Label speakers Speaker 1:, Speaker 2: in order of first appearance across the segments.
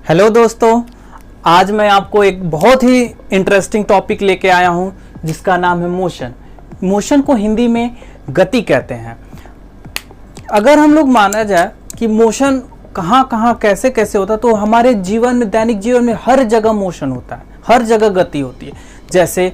Speaker 1: Hello दोस्तों, आज मैं आपको एक बहुत ही इंटरेस्टिंग टॉपिक लेके आया हूं जिसका नाम है मोशन। मोशन को हिंदी में गति कहते हैं। अगर हम लोग माना जाए कि मोशन कहाँ कहाँ कैसे कैसे होता है तो हमारे जीवन में, दैनिक जीवन में हर जगह मोशन होता है, हर जगह गति होती है। जैसे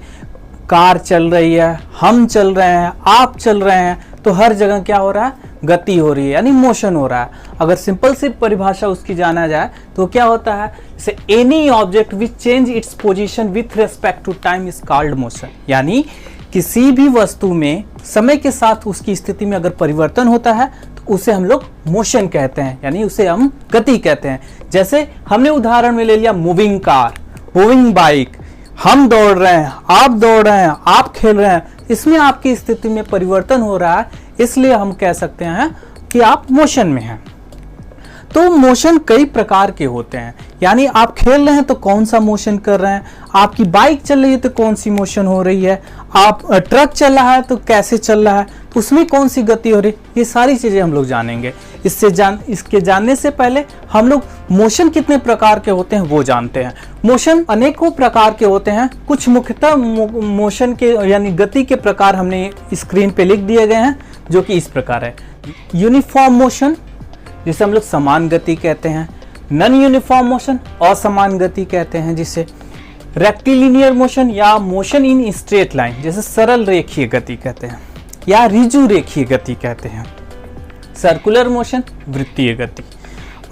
Speaker 1: कार चल रही है, हम चल रहे हैं, आप चल रहे हैं, तो हर जगह क्या हो रहा है? गति हो रही है, यानी मोशन हो रहा है। अगर सिंपल सी परिभाषा उसकी जाना जाए तो क्या होता है? जैसे any object which change its position with respect to time is called motion. यानी किसी भी वस्तु में समय के साथ उसकी स्थिति में अगर परिवर्तन होता है तो उसे हम लोग मोशन कहते हैं, यानी उसे हम गति कहते हैं। जैसे हमने उदाहरण में ले लिया मूविंग कार, मूविंग बाइक। हम दौड़ रहे हैं, आप दौड़ रहे हैं, आप खेल रहे हैं, इसमें आपकी स्थिति में परिवर्तन हो रहा है, इसलिए हम कह सकते हैं कि आप मोशन में हैं। तो मोशन कई प्रकार के होते हैं, यानी आप खेल रहे हैं तो कौन सा मोशन कर रहे हैं, आपकी बाइक चल रही है तो कौन सी मोशन हो रही है, आप ट्रक चल रहा है तो कैसे चल रहा है, तो उसमें कौन सी गति हो रही है, ये सारी चीजें हम लोग जानेंगे। इसके जानने से पहले हम लोग मोशन कितने प्रकार के होते हैं वो जानते हैं। मोशन अनेकों प्रकार के होते हैं। कुछ मुख्यतः मोशन के यानी गति के प्रकार हमने स्क्रीन पे लिख दिए गए हैं, जो कि इस प्रकार है। यूनिफॉर्म मोशन, जिसे हम लोग समान गति कहते हैं। नॉन यूनिफॉर्म मोशन, असमान गति कहते हैं जिसे। रेक्टिलिनियर मोशन या मोशन इन स्ट्रेट लाइन, जैसे सरल रेखीय गति कहते हैं, या रिजु रेखीय गति कहते हैं। सर्कुलर मोशन, वृत्तीय गति।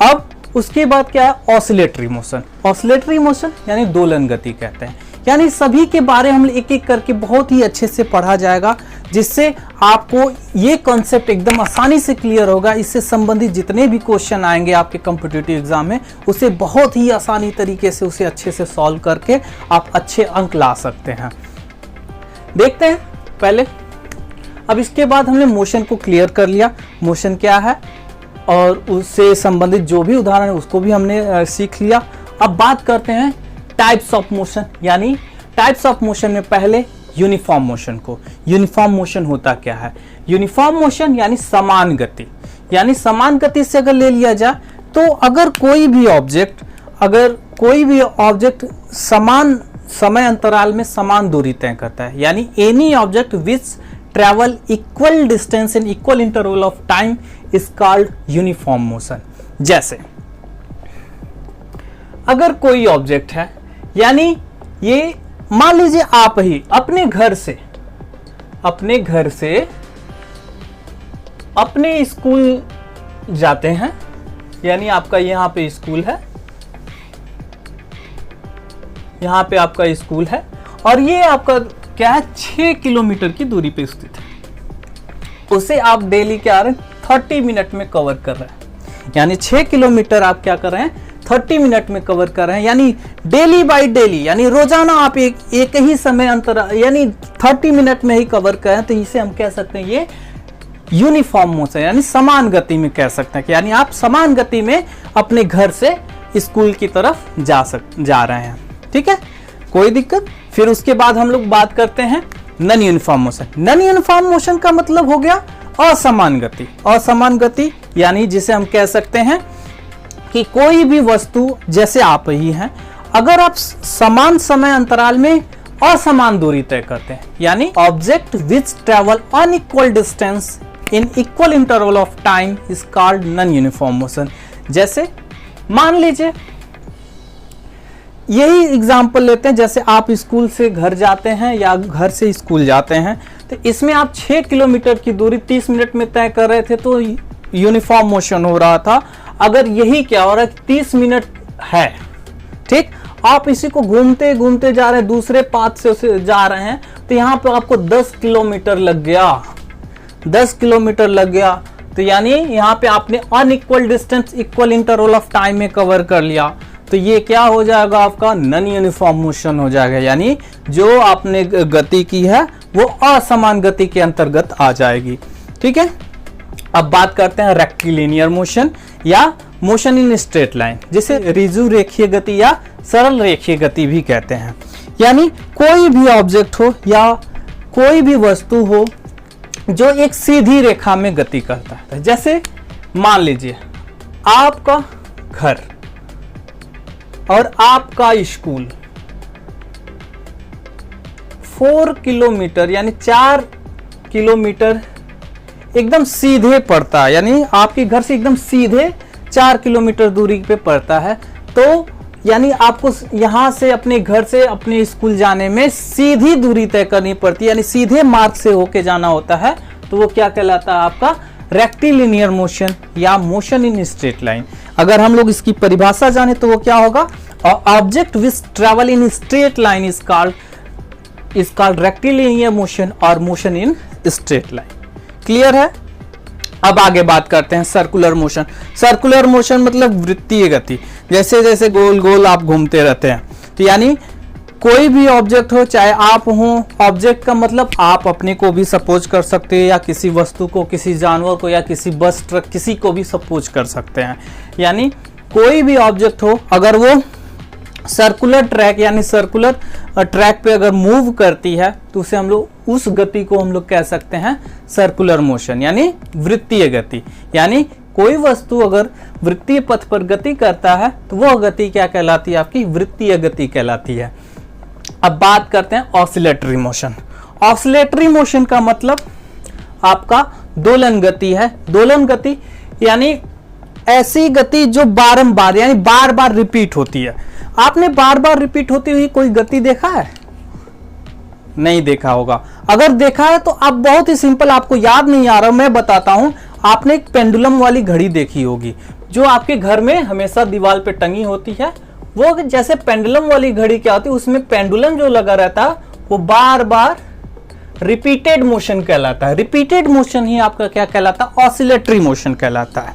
Speaker 1: अब उसके बाद क्या है? Oscillatory motion. ऑसिलेटरी मोशन यानी दोलन गति कहते हैं। यानी सभी के बारे में हम एक एक करके बहुत ही अच्छे से पढ़ा जाएगा, जिससे आपको ये कॉन्सेप्ट एकदम आसानी से क्लियर होगा। इससे संबंधित जितने भी क्वेश्चन आएंगे आपके कॉम्पिटिटिव एग्जाम में, उसे बहुत ही आसानी तरीके से उसे अच्छे से सॉल्व करके आप अच्छे अंक ला सकते हैं। देखते हैं पहले। अब इसके बाद हमने मोशन को क्लियर कर लिया, मोशन क्या है और उससे संबंधित जो भी उदाहरण है उसको भी हमने सीख लिया। अब बात करते हैं टाइप्स ऑफ मोशन, यानी टाइप्स ऑफ मोशन में पहले यूनिफॉर्म मोशन को। यूनिफॉर्म मोशन होता क्या है? यूनिफॉर्म मोशन यानी समान गति। यानी समान गति से अगर ले लिया जाए तो अगर कोई भी ऑब्जेक्ट समान समय अंतराल में समान दूरी तय करता है, यानी any object which travel equal distance in equal interval of time is called uniform motion. जैसे अगर कोई ऑब्जेक्ट है, यानी ये मान लीजिए आप ही अपने घर से अपने स्कूल जाते हैं, यानी आपका यहां पे स्कूल है, यहां पे आपका स्कूल है और ये आपका क्या है? 6 किलोमीटर की दूरी पे स्थित है। उसे आप डेली क्या रहे हैं? 30 मिनट में कवर कर रहे हैं। यानी 6 किलोमीटर आप क्या कर रहे हैं? 30 मिनट में कवर कर रहे हैं, यानी डेली बाय डेली, यानी रोजाना आप एक ही समय अंतर यानी 30 मिनट में ही कवर करें, तो इसे हम कह सकते हैं ये यूनिफॉर्म मोशन, यानी समान गति में कह सकते हैं कि यानी आप समान गति में अपने घर से स्कूल की तरफ जा रहे हैं। ठीक है, कोई दिक्कत? फिर उसके बाद हम लोग बात करते हैं non uniform motion. Non uniform motion का मतलब हो गया असमान गति। असमान गति यानी जिसे हम कह सकते हैं कि कोई भी वस्तु, जैसे आप ही हैं, अगर आप समान समय अंतराल में असमान दूरी तय करते हैं, यानी object which travel unequal distance in equal interval of time is called non uniform motion. जैसे मान लीजिए, यही एग्जाम्पल लेते हैं, जैसे आप स्कूल से घर जाते हैं या घर से स्कूल जाते हैं, तो इसमें आप 6 किलोमीटर की दूरी 30 मिनट में तय कर रहे थे तो यूनिफॉर्म मोशन हो रहा था। अगर यही क्या हो रहा है? 30 मिनट है, ठीक, आप इसी को घूमते घूमते जा रहे हैं, दूसरे पाथ से जा रहे हैं, तो यहाँ पे आपको 10 किलोमीटर लग गया। 10 किलोमीटर लग गया, तो यानी यहाँ पे आपने unequal distance equal interval of time में कवर कर लिया, तो ये क्या हो जाएगा? आपका नॉन यूनिफॉर्म मोशन हो जाएगा, यानी जो आपने गति की है वो असमान गति के अंतर्गत आ जाएगी। ठीक है, अब बात करते हैं रेक्टिलिनियर मोशन या मोशन इन स्ट्रेट लाइन, जिसे रिजु रेखीय गति या सरल रेखीय गति भी कहते हैं। यानी कोई भी ऑब्जेक्ट हो या कोई भी वस्तु हो जो एक सीधी रेखा में गति करता है। जैसे मान लीजिए आपका घर, और आपका स्कूल 4 किलोमीटर यानी 4 किलोमीटर एकदम सीधे पड़ता है, यानी आपके घर से एकदम सीधे 4 किलोमीटर दूरी पे पड़ता है, तो यानी आपको यहां से अपने घर से अपने स्कूल जाने में सीधी दूरी तय करनी पड़ती है, यानी सीधे मार्ग से होके जाना होता है, तो वो क्या कहलाता है आपका रेक्टिलिनियर मोशन या मोशन इन स्ट्रेट लाइन। अगर हम लोग इसकी परिभाषा जाने तो वो क्या होगा, object which travel in straight line is called rectilinear motion और motion in straight line. Clear है? अब आगे बात करते हैं सर्कुलर मोशन। सर्कुलर मोशन मतलब वृत्तीय गति, जैसे जैसे गोल गोल आप घूमते रहते हैं, तो यानी कोई भी ऑब्जेक्ट हो, चाहे आप हो, ऑब्जेक्ट का मतलब आप अपने को भी सपोज कर सकते हैं या किसी वस्तु को, किसी जानवर को या किसी बस ट्रक किसी को भी सपोज कर सकते हैं। यानी कोई भी ऑब्जेक्ट हो, अगर वो सर्कुलर ट्रैक यानी सर्कुलर ट्रैक पे अगर मूव करती है तो उसे हम लोग, उस गति को हम लोग कह सकते हैं सर्कुलर मोशन यानी वृत्तीय गति। यानी कोई वस्तु अगर वृत्तीय पथ पर गति करता है तो वह गति क्या कहलाती है, आपकी वृत्तीय गति कहलाती है। अब बात करते हैं ऑसिलेटरी मोशन। ऑसिलेटरी मोशन का मतलब आपका दोलन गति है। दोलन गति यानी ऐसी गति जो बारंबार यानी बार बार रिपीट होती है। आपने बार बार रिपीट होती हुई कोई गति देखा है? नहीं देखा होगा। अगर देखा है तो आप बहुत ही सिंपल, आपको याद नहीं आ रहा, मैं बताता हूं। आपने एक पेंडुलम वाली घड़ी देखी होगी जो आपके घर में हमेशा दीवार पे टंगी होती है। वो जैसे पेंडुलम वाली घड़ी क्या होती है, उसमें पेंडुलम जो लगा रहता है वो बार बार रिपीटेड मोशन कहलाता है। रिपीटेड मोशन ही आपका क्या कहलाता है, ऑसिलेटरी मोशन कहलाता है।